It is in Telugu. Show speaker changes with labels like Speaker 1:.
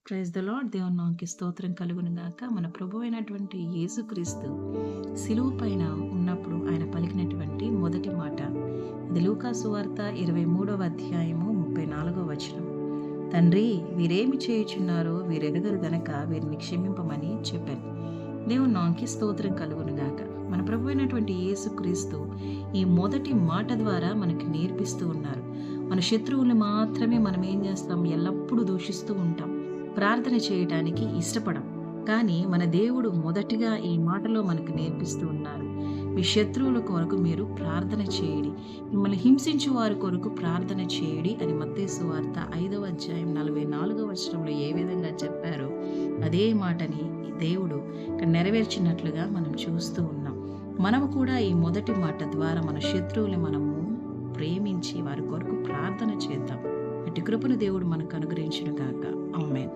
Speaker 1: Praise the lord. దేవుని నామముకి స్తోత్రం కలుగును గాక. మన ప్రభు అయినటువంటి యేసుక్రీస్తు సిలువ పైన ఉన్నప్పుడు ఆయన పలికినటువంటి మొదటి మాట, ఇది లూకా సువార్త 23వ అధ్యాయము 34వ వచనం. తండ్రి, వీరేమి చేయుచున్నారో వీరెరుగరు గనక వీరిని క్షమింపమని చెప్పాను. దేవుని నామముకి స్తోత్రం కలుగును గాక. మన ప్రభు అయినటువంటి యేసుక్రీస్తు ఈ మొదటి మాట ద్వారా మనకి నేర్పిస్తూ ఉన్నారు. మన శత్రువులు మాత్రమే మనం ఏం చేస్తాం, ఎల్లప్పుడూ దూషిస్తూ ఉంటాం, ప్రార్థన చేయడానికి ఇష్టపడం. కానీ మన దేవుడు మొదటిగా ఈ మాటలో మనకు నేర్పిస్తూ ఉన్నారు, మీ శత్రువుల కొరకు మీరు ప్రార్థన చేయండి, మిమ్మల్ని హింసించు వారి కొరకు ప్రార్థన చేయండి అని మత్తయి సువార్త 5వ అధ్యాయం 44వ వచనంలో ఏ విధంగా చెప్పారో అదే మాటని దేవుడు ఇక్కడ నెరవేర్చినట్లుగా మనం చూస్తూ ఉన్నాం. మనము కూడా ఈ మొదటి మాట ద్వారా మన శత్రువులు మనము ప్రేమించి వారి కొరకు ప్రార్థన చేద్దాం. అటు కృపను దేవుడు మనకు అనుగ్రహించును గాక. ఆమేన్.